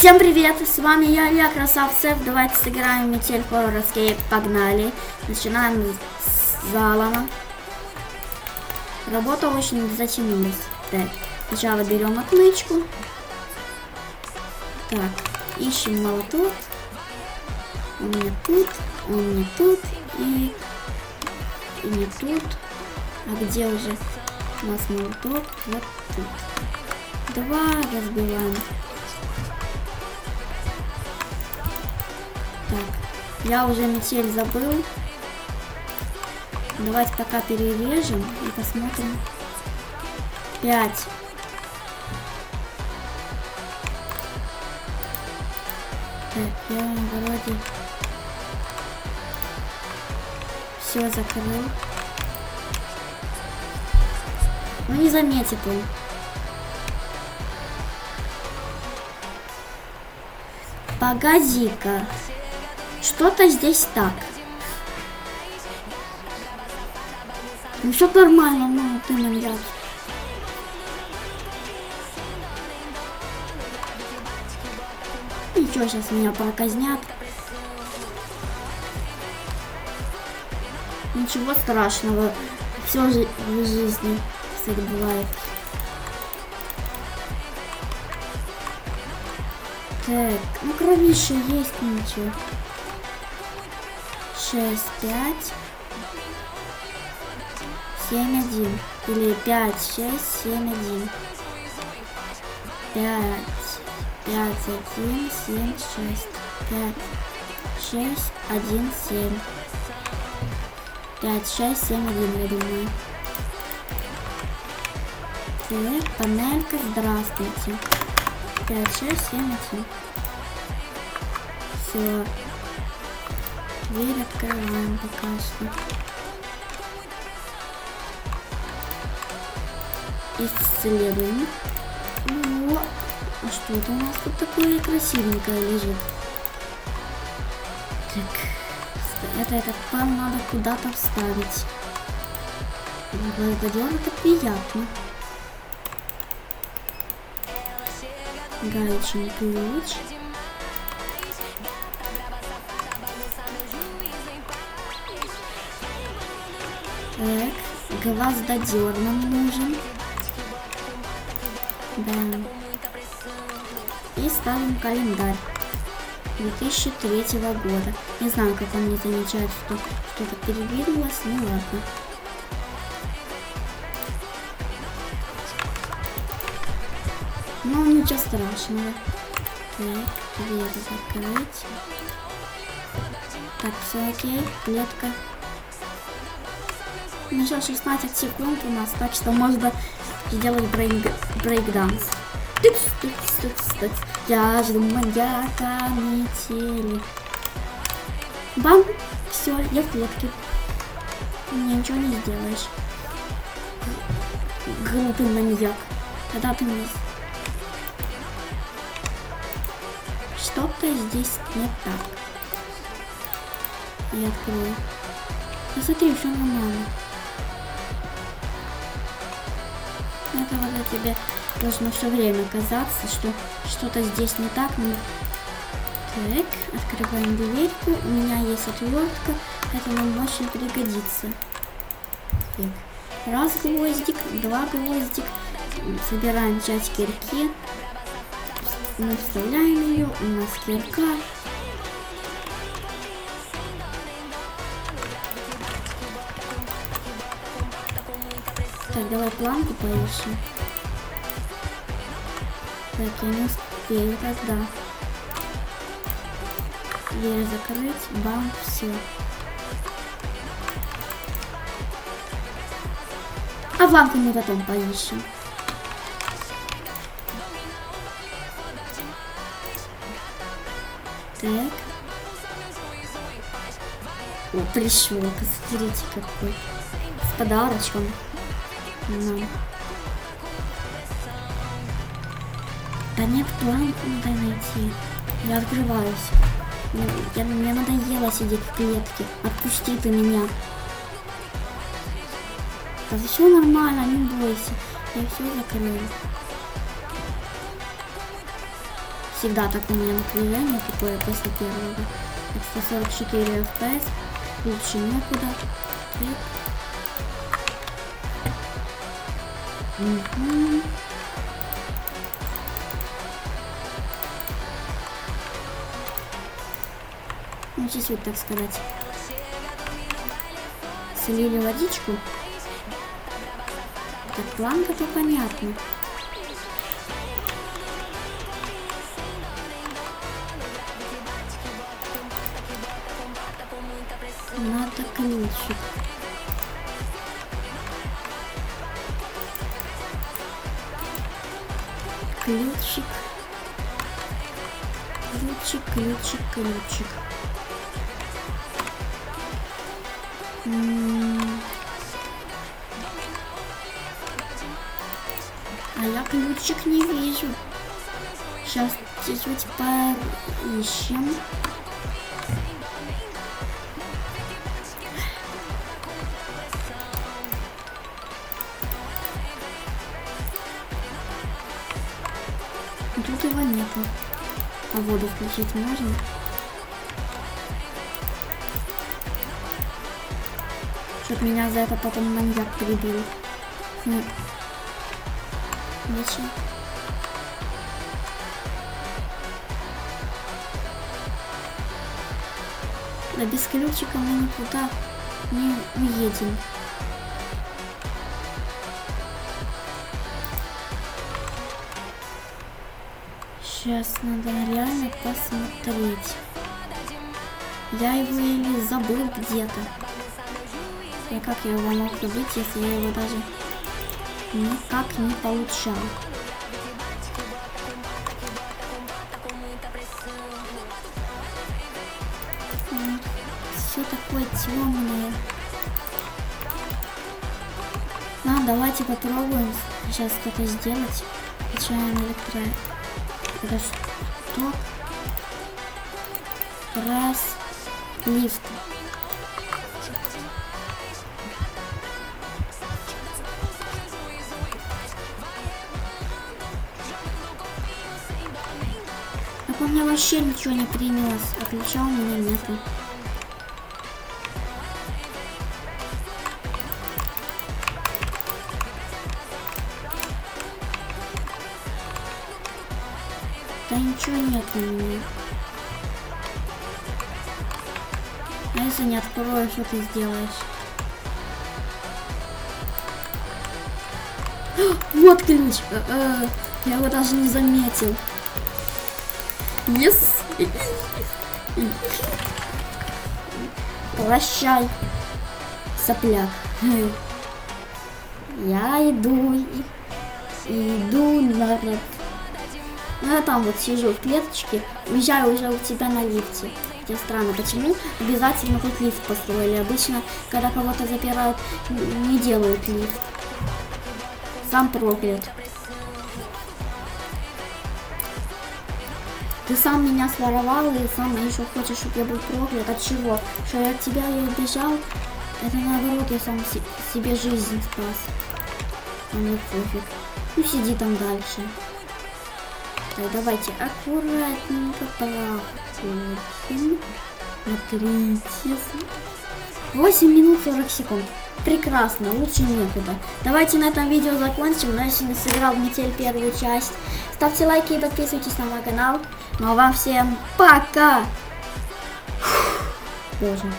Всем привет, с вами я, Илья Красавцев. Давайте сыграем в Метель Horror Escape. Погнали. Начинаем с залома. Работа очень затянулась. Так, сначала берем отмычку. Так, ищем молоток. Он не тут, он не тут и не тут. А где уже у нас молоток? Вот тут. Два разбиваем. Так, я уже метель забыл. Давайте пока перережем и посмотрим. 5. Так, я вроде все закрыл. Но не заметит он. Погоди-ка. Что-то здесь так. Ну все нормально, ну ты маньяк. Ничего, сейчас меня проказнят. Ничего страшного. Все же в жизни все бывает. Так, ну кровище есть, ничего. 6, 5, 7, 1. Или 5, 6, 7, 1. 5, 5, 1, 7, 6. 5, 6, 1, 7. 5, 6, 7, 1, я думаю. Так, панелька, здравствуйте. 5, 6, 7, 1. Все. Дверь открываем пока что. Исследуем. О, а что это у нас тут такое красивенькое лежит? Так, этот пан надо куда-то вставить. Это дело это приятно. Гаечный ключ. Так, гвоздодер нам нужен. Да. И ставим календарь 2003 года. Не знаю, как он не замечает, что что-то передвинулось, ну ладно. Ну, ничего страшного. Так, дверь закрыть. Так, все окей, клетка. Еще 16 секунд у нас, так что можно сделать брейкданс. Я жду маньяка метели. Бам! Все, я в клетке. Мне ничего не сделаешь. Глупый маньяк. Когда ты мне... Что-то здесь не так. Я открою. Посмотри, все нормально. Это вот тебе должно все время казаться, что что-то здесь не так. Но... Так, открываем дверьку. У меня есть отвертка. Это нам очень пригодится. Так. Раз гвоздик, два гвоздик. Собираем часть кирки. Мы вставляем ее. У нас кирка. Так, давай планку поищем. Так, я не успею тогда. Дверь закрыть, бам, все. А планку мы потом поищем. Так. О, пришел, посмотрите какой. С подарочком. Да нет, планку надо найти. Я открываюсь. Мне надоело сидеть в клетке. Отпусти ты меня. Да все нормально, не бойся. Я все закрыла. Всегда так у меня напряжение такое после первого. 144 FPS. Лучше некуда. Угу. Ну, чуть-чуть, так сказать. Слили водичку. Так, планка-то понятно. Надо ключик. Ключик. Ключик. А я ключик не вижу. Сейчас чуть-чуть поищем. Тут его нету. А воду включить можно? Чтоб меня за это потом маньяк прибил. Нет. Ничего. Да без ключика мы никуда не уедем. Сейчас надо реально посмотреть. Я его или забыл где-то. И как я его мог забыть, если я его даже никак не получал. Все такое темное. Давайте попробуем сейчас что-то сделать. Включаем электро. Это что? Раз. Лифт. Так у меня вообще ничего не принялось, а ключа у меня нету. Да ничего нет у меня. А если не открою, что ты сделаешь? Вот ключ! Я его даже не заметил. Yes! Прощай, сопляк. Я иду на... Ну, я там вот сижу в клеточке, уезжаю уже у тебя на лифте. Хотя странно, почему обязательно тут лифт построили? Обычно, когда кого-то запирают, не делают лифт. Сам проклят. Ты сам меня своровал и сам еще хочешь, чтобы я был проклят. От чего? Что я от тебя и убежал? Это наоборот, я сам себе жизнь спас. А мне пофиг. Ну сиди там дальше. Так, давайте аккуратненько проходим. Смотрите. 8 минут 40 секунд. Прекрасно, лучше некуда. Давайте на этом видео закончим. Я сегодня сыграл в метель первую часть. Ставьте лайки и подписывайтесь на мой канал. Ну а вам всем пока! Боже.